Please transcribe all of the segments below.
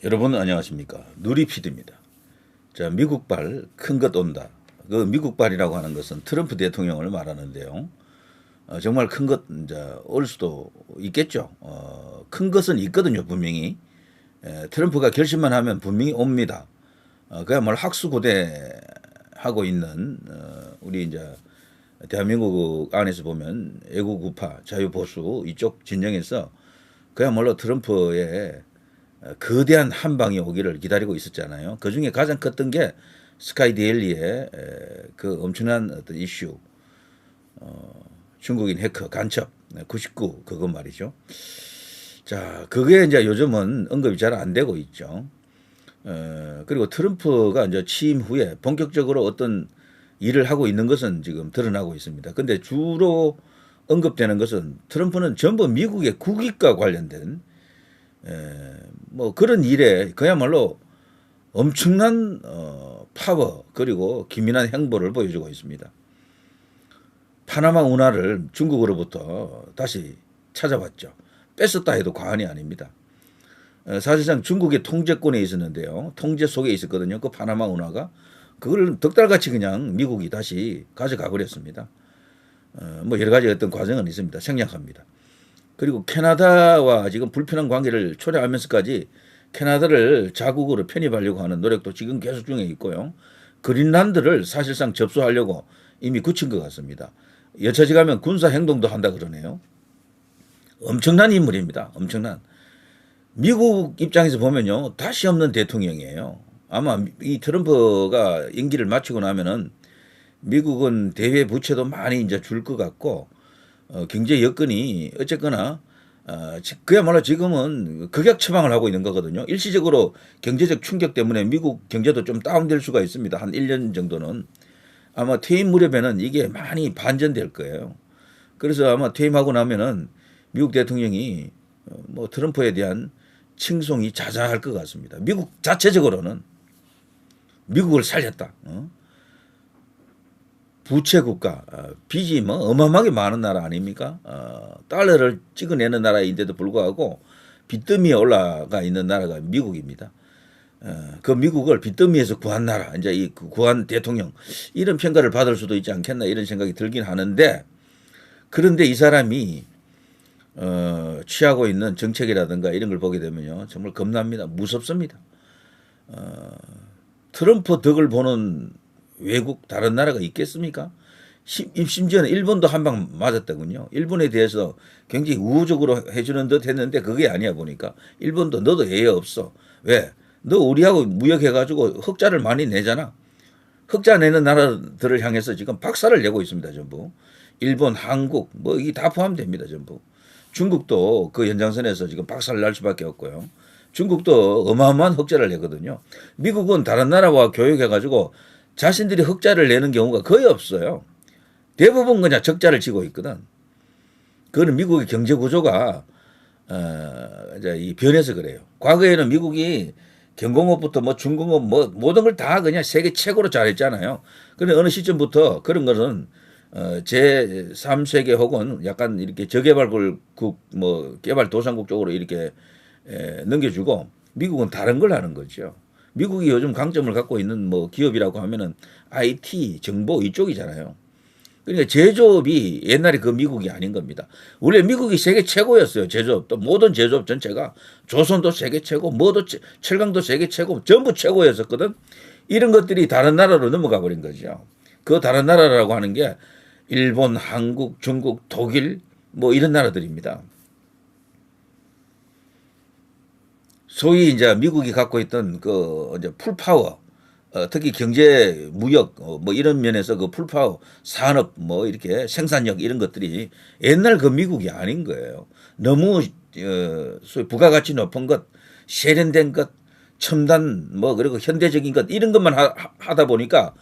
여러분 안녕하십니까. 누리피드입니다. 자, 미국발 큰 것 온다. 그 미국발이라고 하는 것은 트럼프 대통령을 말하는데요. 정말 큰 것 이제 올 수도 있겠죠. 큰 것은 있거든요, 분명히. 트럼프가 결심만 하면 분명히 옵니다. 그야말로 학수고대하고 있는 우리 이제 대한민국 안에서 보면 애국 우파, 자유보수 이쪽 진영에서 그야말로 트럼프의 거대한 한 방이 오기를 기다리고 있었잖아요. 그 중에 가장 컸던 게 스카이데일리의 그 엄청난 어떤 이슈, 중국인 해커 간첩 99 그것 말이죠. 자, 그게 이제 요즘은 언급이 잘 안 되고 있죠. 그리고 트럼프가 이제 취임 후에 본격적으로 어떤 일을 하고 있는 것은 지금 드러나고 있습니다. 근데 주로 언급되는 것은 트럼프는 전부 미국의 국익과 관련된 뭐 그런 일에 그야말로 엄청난 파워 그리고 기민한 행보를 보여주고 있습니다. 파나마 운하를 중국으로부터 다시 찾아왔죠. 뺏었다 해도 과언이 아닙니다. 사실상 중국의 통제권에 있었는데요. 통제 속에 있었거든요. 그 파나마 운하가 그걸 덕달같이 그냥 미국이 다시 가져가 버렸습니다. 뭐 여러 가지 어떤 과정은 있습니다. 생략합니다. 그리고 캐나다와 지금 불편한 관계를 초래하면서까지 캐나다를 자국으로 편입하려고 하는 노력도 지금 계속 중에 있고요. 그린란드를 사실상 접수하려고 이미 굳힌 것 같습니다. 여차지 가면 군사 행동도 한다 그러네요. 엄청난 인물입니다. 엄청난. 미국 입장에서 보면요. 다시 없는 대통령이에요. 아마 이 트럼프가 임기를 마치고 나면은 미국은 대외 부채도 많이 이제 줄 것 같고 경제 여건이 어쨌거나 그야말로 지금은 극약 처방을 하고 있는 거거든요. 일시적으로 경제적 충격 때문에 미국 경제도 좀 다운될 수가 있습니다. 한 1년 정도는. 아마 퇴임 무렵에는 이게 많이 반전될 거예요. 그래서 아마 퇴임하고 나면은 미국 대통령이 뭐 트럼프에 대한 칭송이 자자할 것 같습니다. 미국 자체적으로는 미국을 살렸다. 부채 국가, 빚이 뭐 어마어마하게 많은 나라 아닙니까? 달러를 찍어내는 나라인데도 불구하고 빚더미에 올라가 있는 나라가 미국입니다. 그 미국을 빚더미에서 구한 나라, 이제 이 구한 대통령 이런 평가를 받을 수도 있지 않겠나 이런 생각이 들긴 하는데 그런데 이 사람이 취하고 있는 정책이라든가 이런 걸 보게 되면요 정말 겁납니다. 무섭습니다. 트럼프 덕을 보는 외국 다른 나라가 있겠습니까? 심지어는 일본도 한 방 맞았더군요. 일본에 대해서 굉장히 우호적으로 해주는 듯 했는데 그게 아니야 보니까 일본도 너도 예외 없어. 왜? 너 우리하고 무역해가지고 흑자를 많이 내잖아. 흑자 내는 나라들을 향해서 지금 박살을 내고 있습니다. 전부. 일본, 한국 뭐 이게 다 포함됩니다. 전부. 중국도 그 연장선에서 지금 박살 날 수밖에 없고요. 중국도 어마어마한 흑자를 내거든요. 미국은 다른 나라와 교역해가지고 자신들이 흑자를 내는 경우가 거의 없어요. 대부분 그냥 적자를 지고 있거든. 그거는 미국의 경제 구조가 이제 이 변해서 그래요. 과거에는 미국이 경공업부터 뭐 중공업 뭐 모든 걸 다 그냥 세계 최고로 잘했잖아요. 그런데 어느 시점부터 그런 것은 제3세계 혹은 약간 이렇게 저개발국 뭐 개발도상국 쪽으로 이렇게 넘겨주고 미국은 다른 걸 하는 거죠. 미국이 요즘 강점을 갖고 있는 뭐 기업이라고 하면은 IT, 정보 이쪽이잖아요. 그러니까 제조업이 옛날에 그 미국이 아닌 겁니다. 원래 미국이 세계 최고였어요. 제조업. 또 모든 제조업 전체가 조선도 세계 최고, 뭐도 철강도 세계 최고, 전부 최고였었거든. 이런 것들이 다른 나라로 넘어가 버린 거죠. 그 다른 나라라고 하는 게 일본, 한국, 중국, 독일 뭐 이런 나라들입니다. 소위 이제 미국이 갖고 있던 그 이제 풀파워, 특히 경제, 무역, 뭐 이런 면에서 그 풀파워, 산업, 뭐 이렇게 생산력 이런 것들이 옛날 그 미국이 아닌 거예요. 너무 소위 부가가치 높은 것, 세련된 것, 첨단 뭐 그리고 현대적인 것 이런 것만 하다 보니까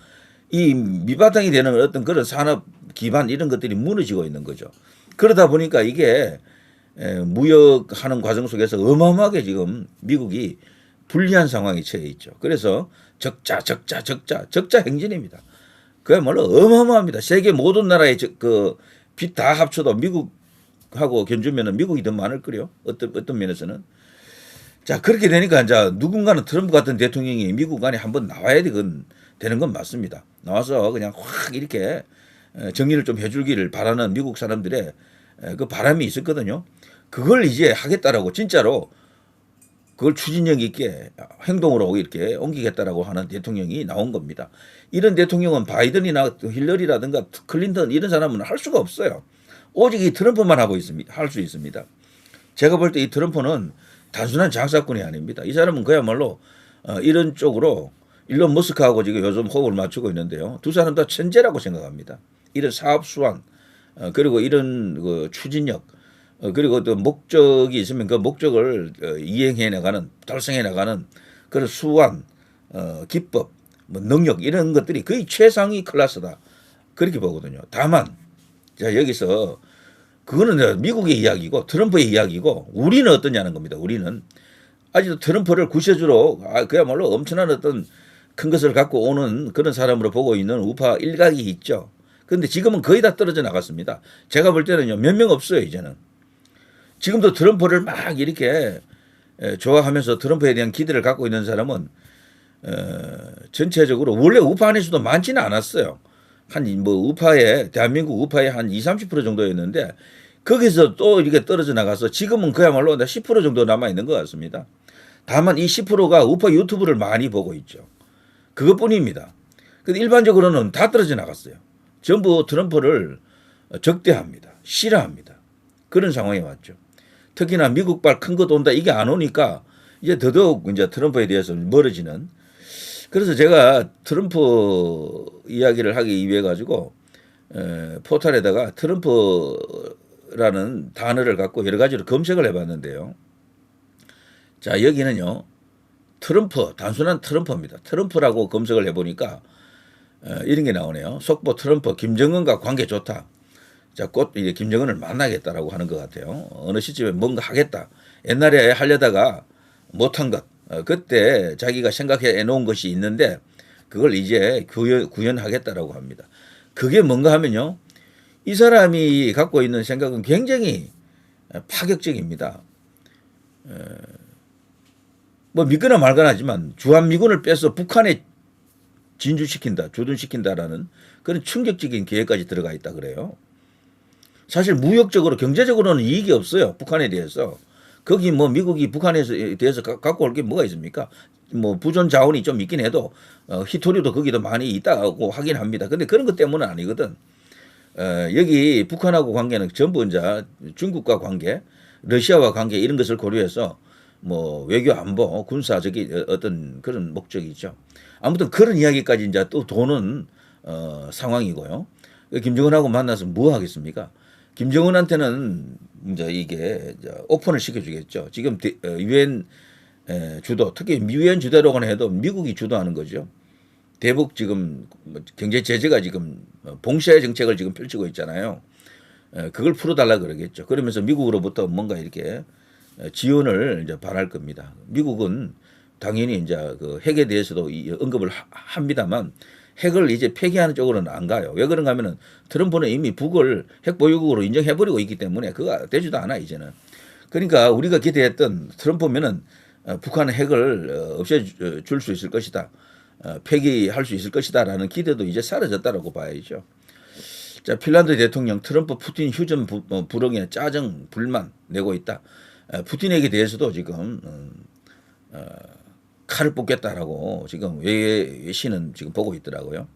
이 밑바탕이 되는 어떤 그런 산업 기반 이런 것들이 무너지고 있는 거죠. 그러다 보니까 이게 무역하는 과정 속에서 어마어마하게 지금 미국이 불리한 상황에 처해 있죠. 그래서 적자 행진입니다. 그야말로 어마어마합니다. 세계 모든 나라의 그 빚 다 합쳐도 미국하고 견주면은 미국이 더 많을 거요. 어떤 면에서는. 자, 그렇게 되니까 이제 누군가는 트럼프 같은 대통령이 미국 안에 한번 나와야 되는 건 맞습니다. 나와서 그냥 확 이렇게 정리를 좀 해주기를 바라는 미국 사람들의 그 바람이 있었거든요. 그걸 이제 하겠다라고 진짜로 그걸 추진력 있게 행동으로 이렇게 옮기겠다라고 하는 대통령이 나온 겁니다. 이런 대통령은 바이든이나 힐러리라든가 클린턴 이런 사람은 할 수가 없어요. 오직 이 트럼프만 하고 있습니다. 할 수 있습니다. 제가 볼 때 이 트럼프는 단순한 장사꾼이 아닙니다. 이 사람은 그야말로 이런 쪽으로 일론 머스크하고 지금 요즘 호흡을 맞추고 있는데요. 두 사람 다 천재라고 생각합니다. 이런 사업 수완 그리고 이런 그 추진력 그리고 또 목적이 있으면 그 목적을 이행해 나가는 달성해 나가는 그런 수완 기법 뭐 능력 이런 것들이 거의 최상위 클래스다 그렇게 보거든요. 다만 자 여기서 그거는 미국의 이야기고 트럼프의 이야기고 우리는 어떠냐는 겁니다. 우리는 아직도 트럼프를 구세주로 그야말로 엄청난 어떤 큰 것을 갖고 오는 그런 사람으로 보고 있는 우파 일각이 있죠. 그런데 지금은 거의 다 떨어져 나갔습니다. 제가 볼 때는요 몇 명 없어요 이제는. 지금도 트럼프를 막 이렇게 좋아하면서 트럼프에 대한 기대를 갖고 있는 사람은 전체적으로 원래 우파 안에서도 많지는 않았어요. 한 뭐 우파에 대한민국 우파의 한 20, 30% 정도였는데 거기서 또 이렇게 떨어져 나가서 지금은 그야말로 10% 정도 남아 있는 것 같습니다. 다만 이 10%가 우파 유튜브를 많이 보고 있죠. 그것뿐입니다. 근데 일반적으로는 다 떨어져 나갔어요. 전부 트럼프를 적대합니다. 싫어합니다. 그런 상황이 왔죠. 특히나 미국발 큰 거 돈다 이게 안 오니까 이제 더더욱 이제 트럼프에 대해서 멀어지는. 그래서 제가 트럼프 이야기를 하기 위해 가지고 포털에다가 트럼프라는 단어를 갖고 여러 가지로 검색을 해봤는데요. 자 여기는요 트럼프 단순한 트럼프입니다. 트럼프라고 검색을 해보니까 이런 게 나오네요. 속보 트럼프 김정은과 관계 좋다. 자, 곧 이제 김정은을 만나겠다라고 하는 것 같아요. 어느 시점에 뭔가 하겠다. 옛날에 하려다가 못한 것. 그때 자기가 생각해 놓은 것이 있는데 그걸 이제 구현하겠다라고 합니다. 그게 뭔가 하면요. 이 사람이 갖고 있는 생각은 굉장히 파격적입니다. 뭐 믿거나 말거나 하지만 주한미군을 빼서 북한에 진주시킨다, 주둔시킨다라는 그런 충격적인 계획까지 들어가 있다 그래요. 사실 무역적으로 경제적으로는 이익이 없어요. 북한에 대해서. 거기 뭐 미국이 북한에 대해서 갖고 올 게 뭐가 있습니까? 뭐 부존 자원이 좀 있긴 해도 히토류도 거기도 많이 있다고 하긴 합니다. 근데 그런 것 때문은 아니거든. 여기 북한하고 관계는 전부 이제 중국과 관계, 러시아와 관계 이런 것을 고려해서 뭐 외교 안보, 군사적인 어떤 그런 목적이죠. 아무튼 그런 이야기까지 이제 또 도는 상황이고요. 김정은하고 만나서 뭐 하겠습니까? 김정은한테는 이제 이게 오픈을 시켜주겠죠. 지금 유엔 주도, 특히 유엔 주도라고는 해도 미국이 주도하는 거죠. 대북 지금 경제 제재가 지금 봉쇄 정책을 지금 펼치고 있잖아요. 그걸 풀어달라 그러겠죠. 그러면서 미국으로부터 뭔가 이렇게 지원을 이제 바랄 겁니다. 미국은 당연히 이제 그 핵에 대해서도 언급을 합니다만 핵을 이제 폐기하는 쪽으로는 안 가요. 왜 그런가 하면은 트럼프는 이미 북을 핵 보유국으로 인정해버리고 있기 때문에 그거 되지도 않아 이제는. 그러니까 우리가 기대했던 트럼프면은 북한의 핵을 없애줄 수 있을 것이다. 폐기할 수 있을 것이다라는 기대도 이제 사라졌다라고 봐야죠. 자, 핀란드 대통령 트럼프 푸틴 휴전 불응에 짜증 불만 내고 있다. 푸틴에게 대해서도 지금 칼을 뽑겠다라고 지금 외신은 지금 보고 있더라고요.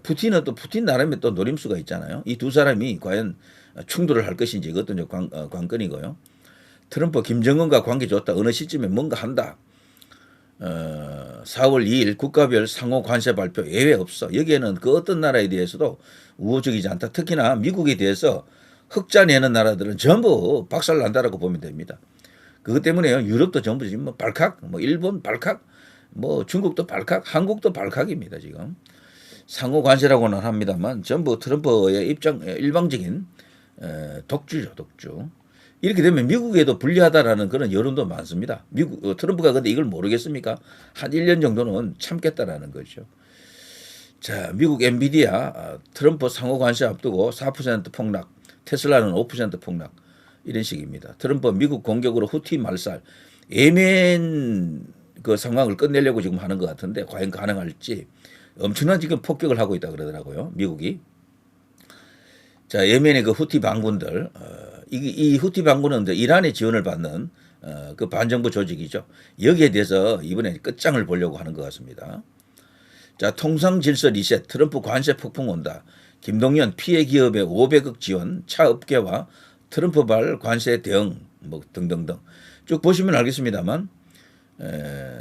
푸틴은 또 푸틴 나름의 또 노림수가 있잖아요. 이 두 사람이 과연 충돌을 할 것인지 이것도 관건이고요. 트럼프 김정은과 관계 좋다. 어느 시점에 뭔가 한다. 4월 2일 국가별 상호 관세 발표 예외 없어. 여기에는 그 어떤 나라에 대해서도 우호적이지 않다. 특히나 미국에 대해서 흑자 내는 나라들은 전부 박살 난다라고 보면 됩니다. 그것 때문에요. 유럽도 전부 지금 뭐 발칵, 뭐 일본 발칵, 뭐 중국도 발칵, 한국도 발칵입니다. 지금 상호 관세라고는 합니다만 전부 트럼프의 입장 일방적인 독주죠, 독주. 이렇게 되면 미국에도 불리하다라는 그런 여론도 많습니다. 미국 트럼프가 근데 이걸 모르겠습니까? 한 1년 정도는 참겠다라는 거죠. 자, 미국 엔비디아 트럼프 상호 관세 앞두고 4% 폭락, 테슬라는 5% 폭락. 이런 식입니다. 트럼프 미국 공격으로 후티 말살. 예멘 그 상황을 끝내려고 지금 하는 것 같은데 과연 가능할지 엄청난 지금 폭격을 하고 있다 그러더라고요. 미국이. 자, 예멘의 그 후티 반군들, 이 후티 반군은 이제 이란의 지원을 받는 그 반정부 조직이죠. 여기에 대해서 이번에 끝장을 보려고 하는 것 같습니다. 자, 통상 질서 리셋, 트럼프 관세 폭풍 온다. 김동연 피해 기업에 500억 지원, 차 업계와 트럼프발 관세 대응, 뭐 등등등. 쭉 보시면 알겠습니다만,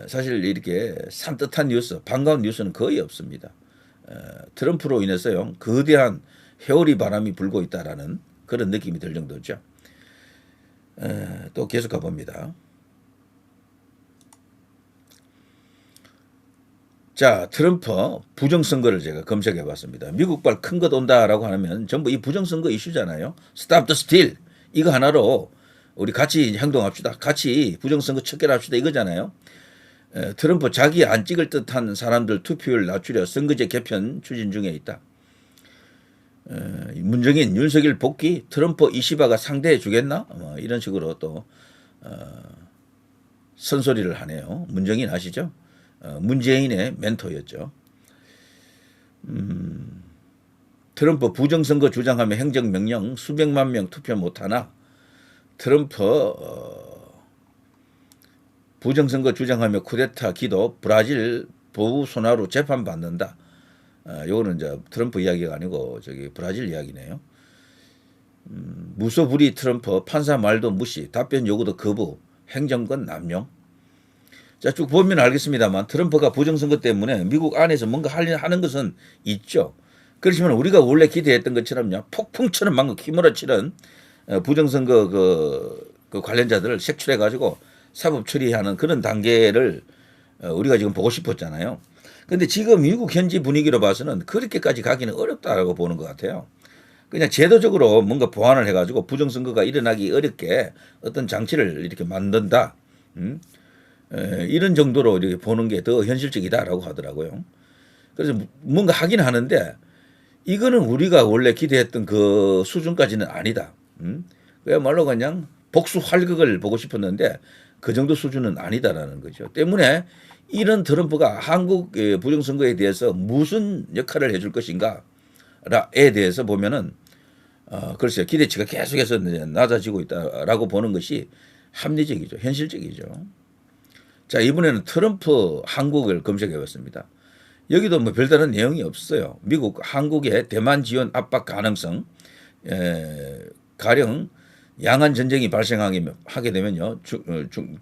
사실 이렇게 산뜻한 뉴스, 반가운 뉴스는 거의 없습니다. 트럼프로 인해서요, 거대한 회오리 바람이 불고 있다라는 그런 느낌이 들 정도죠. 또 계속 가봅니다. 자, 트럼프 부정선거를 제가 검색해 봤습니다. 미국발 큰 것 온다라고 하면 전부 이 부정선거 이슈잖아요. Stop the steal. 이거 하나로 우리 같이 행동합시다. 같이 부정선거 척결합시다. 이거잖아요. 트럼프 자기 안 찍을 듯한 사람들 투표율 낮추려 선거제 개편 추진 중에 있다. 문정인 윤석열 복귀 트럼프 이시바가 상대해 주겠나? 이런 식으로 또 선소리를 하네요. 문정인 아시죠? 문재인의 멘토였죠. 트럼프 부정선거 주장하며 행정명령 수백만 명 투표 못하나 트럼프 부정선거 주장하며 쿠데타 기도 브라질 보우 소나로 재판받는다. 요거는 이제 트럼프 이야기가 아니고 저기 브라질 이야기네요. 무소불위 트럼프 판사 말도 무시 답변 요구도 거부 행정권 남용. 자, 쭉 보면 알겠습니다만 트럼프가 부정선거 때문에 미국 안에서 뭔가 하는 것은 있죠. 그렇지만 우리가 원래 기대했던 것처럼요 폭풍처럼 막 휘몰아치는 부정선거 그 관련자들을 색출해 가지고 사법 처리하는 그런 단계를 우리가 지금 보고 싶었잖아요. 근데 지금 미국 현지 분위기로 봐서는 그렇게까지 가기는 어렵다라고 보는 것 같아요. 그냥 제도적으로 뭔가 보완을 해가지고 부정선거가 일어나기 어렵게 어떤 장치를 이렇게 만든다. 이런 정도로 이렇게 보는 게 더 현실적이다라고 하더라고요. 그래서 뭔가 하긴 하는데 이거는 우리가 원래 기대했던 그 수준까지는 아니다. 그야말로 그냥 복수 활극을 보고 싶었는데 그 정도 수준은 아니다라는 거죠. 때문에 이런 트럼프가 한국 부정선거에 대해서 무슨 역할을 해줄 것인가에 대해서 보면은 글쎄요 기대치가 계속해서 낮아지고 있다라고 보는 것이 합리적이죠, 현실적이죠. 자, 이번에는 트럼프 한국을 검색해봤습니다. 여기도 뭐 별다른 내용이 없어요. 미국 한국의 대만 지원 압박 가능성, 가령 양안 전쟁이 발생하게 되면요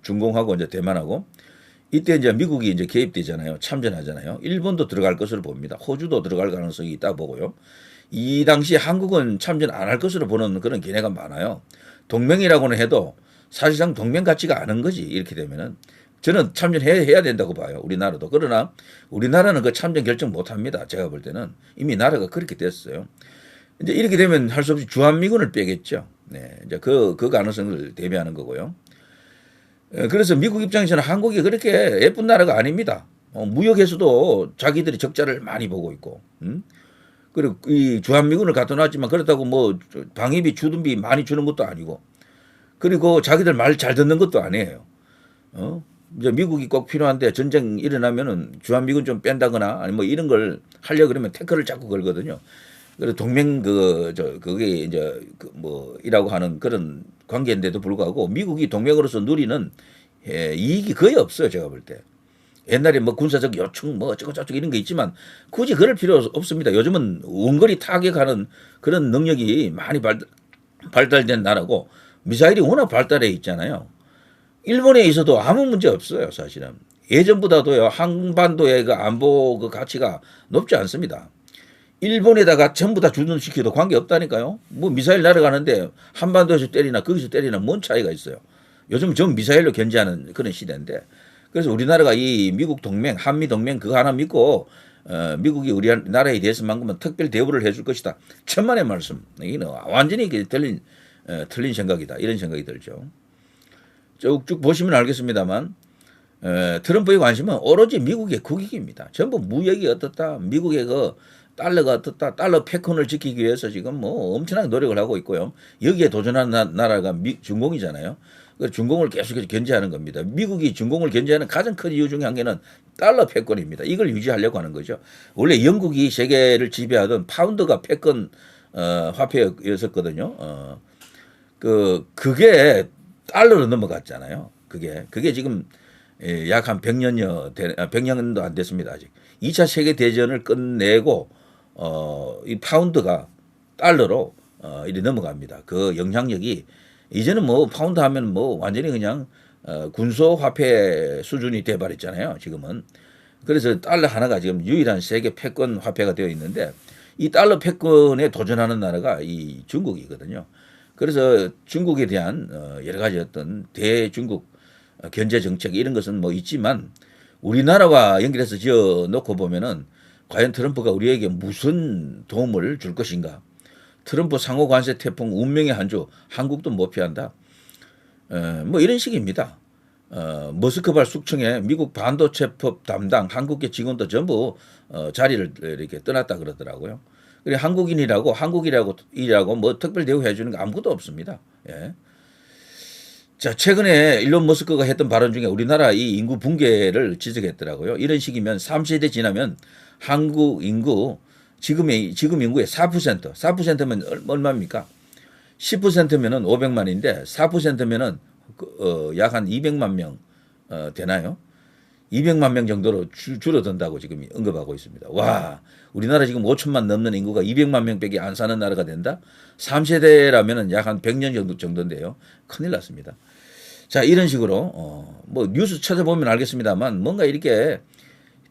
중공하고 이제 대만하고 이때 이제 미국이 이제 개입되잖아요. 참전하잖아요. 일본도 들어갈 것으로 봅니다. 호주도 들어갈 가능성이 있다 보고요. 이 당시 한국은 참전 안 할 것으로 보는 그런 견해가 많아요. 동맹이라고는 해도 사실상 동맹 같지가 않은 거지. 이렇게 되면은 저는 참전해야 된다고 봐요. 우리나라도. 그러나 우리나라는 그 참전 결정 못 합니다. 제가 볼 때는 이미 나라가 그렇게 됐어요. 이제 이렇게 되면 할 수 없이 주한미군을 빼겠죠. 네. 이제 그 가능성을 대비하는 거고요. 그래서 미국 입장에서는 한국이 그렇게 예쁜 나라가 아닙니다. 무역에서도 자기들이 적자를 많이 보고 있고, 그리고 이 주한미군을 갖다 놨지만 그렇다고 뭐 방위비 주둔비 많이 주는 것도 아니고, 그리고 자기들 말 잘 듣는 것도 아니에요. 이제 미국이 꼭 필요한데 전쟁 일어나면은 주한미군 좀 뺀다거나 아니 뭐 이런 걸 하려 그러면 태클을 자꾸 걸거든요. 그래서 동맹 그게 이제 이라고 하는 그런 관계인데도 불구하고 미국이 동맹으로서 누리는 이익이 거의 없어요. 제가 볼 때. 옛날에 뭐 군사적 요청 뭐 어쩌고 저쩌고 이런 게 있지만 굳이 그럴 필요 없습니다. 요즘은 원거리 타격하는 그런 능력이 많이 발달된 나라고 미사일이 워낙 발달해 있잖아요. 일본에 있어도 아무 문제 없어요. 사실은. 예전보다도요. 한반도의 그 안보 그 가치가 높지 않습니다. 일본에다가 전부 다 주둔시켜도 관계없다니까요. 뭐 미사일 날아가는데 한반도에서 때리나 거기서 때리나 뭔 차이가 있어요. 요즘 전 미사일로 견제하는 그런 시대인데 그래서 우리나라가 이 미국 동맹, 한미 동맹 그거 하나 믿고 미국이 우리나라에 대해서만큼은 특별 대우를 해줄 것이다. 천만의 말씀. 이는 완전히 틀린 생각이다. 이런 생각이 들죠. 쭉쭉 보시면 알겠습니다만 트럼프의 관심은 오로지 미국의 국익입니다. 전부 무역이 어떻다, 미국의 그 달러가 어떻다, 달러 패권을 지키기 위해서 지금 뭐 엄청나게 노력을 하고 있고요. 여기에 도전하는 나라가 중공이잖아요. 중공을 계속해서 견제하는 겁니다. 미국이 중공을 견제하는 가장 큰 이유 중에 한 개는 달러 패권입니다. 이걸 유지하려고 하는 거죠. 원래 영국이 세계를 지배하던 파운드가 패권 화폐였었거든요. 그게 달러로 넘어갔잖아요. 그게 지금 약 한 100년도 안 됐습니다. 아직. 2차 세계 대전을 끝내고 이 파운드가 달러로 이리 넘어갑니다. 그 영향력이 이제는 뭐 파운드 하면 뭐 완전히 그냥 군소 화폐 수준이 돼버렸잖아요. 지금은. 그래서 달러 하나가 지금 유일한 세계 패권 화폐가 되어 있는데 이 달러 패권에 도전하는 나라가 이 중국이거든요. 그래서 중국에 대한 여러 가지 어떤 대중국 견제 정책 이런 것은 뭐 있지만 우리나라와 연결해서 지어 놓고 보면은 과연 트럼프가 우리에게 무슨 도움을 줄 것인가? 트럼프 상호 관세 태풍 운명의 한 주, 한국도 못 피한다. 뭐 이런 식입니다. 머스크바 숙청에 미국 반도체법 담당 한국계 직원도 전부 자리를 이렇게 떠났다 그러더라고요. 그리고 한국이라고 뭐 특별 대우해 주는 거 아무것도 없습니다. 예. 자, 최근에 일론 머스크가 했던 발언 중에 우리나라 이 인구 붕괴를 지적했더라고요. 이런 식이면 3세대 지나면 한국 인구 지금 인구의 4%면 얼마입니까? 10%면은 500만인데 4%면은 약 한 200만 명 되나요? 200만 명 정도로 줄어든다고 지금 언급하고 있습니다. 와, 우리나라 지금 5천만 넘는 인구가 200만 명밖에 안 사는 나라가 된다? 3세대라면은 약 한 100년 정도인데요. 큰일 났습니다. 자, 이런 식으로 뭐 뉴스 찾아보면 알겠습니다만 뭔가 이렇게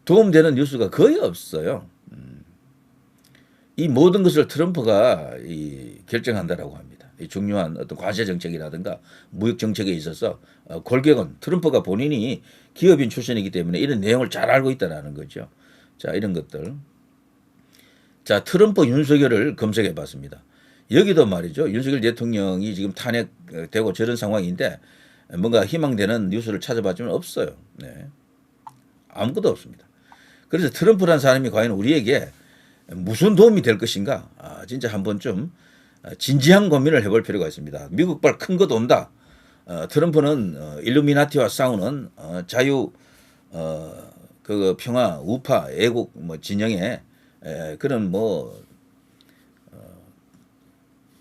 도움되는 뉴스가 거의 없어요. 이 모든 것을 트럼프가 결정한다라고 합니다. 이 중요한 어떤 관세 정책이라든가 무역 정책에 있어서 골격은 트럼프가 본인이 기업인 출신이기 때문에 이런 내용을 잘 알고 있다라는 거죠. 자, 이런 것들. 자, 트럼프 윤석열을 검색해 봤습니다. 여기도 말이죠. 윤석열 대통령이 지금 탄핵되고 저런 상황인데 뭔가 희망되는 뉴스를 찾아봤지만 없어요. 네. 아무것도 없습니다. 그래서 트럼프라는 사람이 과연 우리에게 무슨 도움이 될 것인가? 진짜 한번 좀 진지한 고민을 해볼 필요가 있습니다. 미국발 큰 것 온다. 트럼프는 일루미나티와 싸우는 자유 그 평화 우파 애국 뭐 진영의 그런 뭐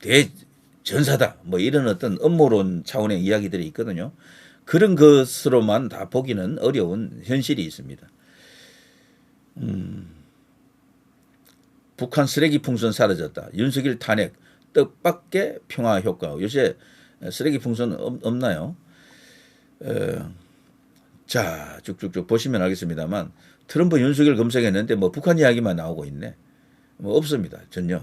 대전사다. 뭐 이런 어떤 음모론 차원의 이야기들이 있거든요. 그런 것으로만 다 보기는 어려운 현실이 있습니다. 북한 쓰레기 풍선 사라졌다. 윤석열 탄핵, 뜻밖의 평화 효과. 요새 쓰레기 풍선 없나요? 자, 쭉쭉쭉 보시면 알겠습니다만 트럼프 윤석열 검색했는데 뭐 북한 이야기만 나오고 있네. 뭐 없습니다. 전혀.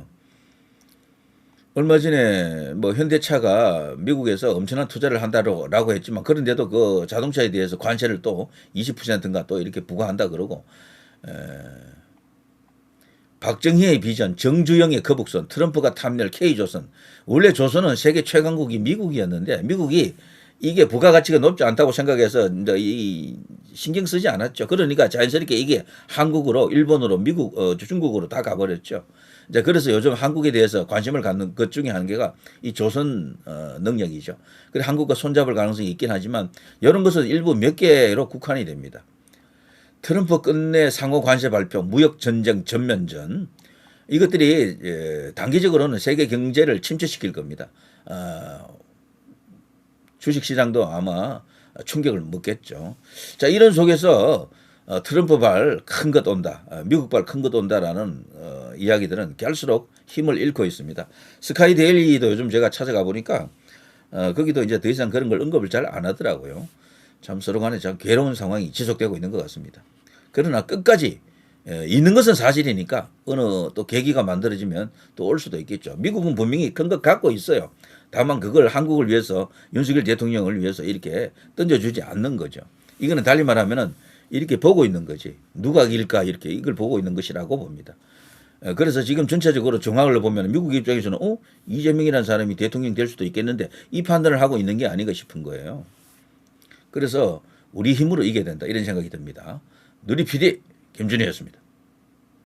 얼마 전에 뭐 현대차가 미국에서 엄청난 투자를 한다라고 했지만 그런데도 그 자동차에 대해서 관세를 또 20%인가 또 이렇게 부과한다 그러고 박정희의 비전, 정주영의 거북선, 트럼프가 탐낼 K조선. 원래 조선은 세계 최강국이 미국이었는데 미국이 이게 부가가치가 높지 않다고 생각해서 신경 쓰지 않았죠. 그러니까 자연스럽게 이게 한국으로, 일본으로, 중국으로 다 가버렸죠. 이제 그래서 요즘 한국에 대해서 관심을 갖는 것 중에 한 개가 이 조선 능력이죠. 그래 한국과 손잡을 가능성이 있긴 하지만 이런 것은 일부 몇 개로 국한이 됩니다. 트럼프 끝내 상호 관세 발표, 무역 전쟁 전면전 이것들이 단기적으로는 세계 경제를 침체시킬 겁니다. 주식시장도 아마 충격을 먹겠죠. 자, 이런 속에서 트럼프 발 큰 것 온다, 미국 발 큰 것 온다라는 이야기들은 갈수록 힘을 잃고 있습니다. 스카이 데일리도 요즘 제가 찾아가 보니까 거기도 이제 더 이상 그런 걸 언급을 잘 안 하더라고요. 참 서로 간에 참 괴로운 상황이 지속되고 있는 것 같습니다. 그러나 끝까지 있는 것은 사실이니까 어느 또 계기가 만들어지면 또 올 수도 있겠죠. 미국은 분명히 큰 것 갖고 있어요. 다만 그걸 한국을 위해서 윤석열 대통령을 위해서 이렇게 던져주지 않는 거죠. 이거는 달리 말하면은 이렇게 보고 있는 거지. 누가 이길까 이렇게 이걸 보고 있는 것이라고 봅니다. 그래서 지금 전체적으로 정황을 보면 미국 입장에서는 이재명이라는 사람이 대통령 될 수도 있겠는데 이 판단을 하고 있는 게 아닌가 싶은 거예요. 그래서 우리 힘으로 이겨야 된다 이런 생각이 듭니다. 누리 PD 김준희였습니다.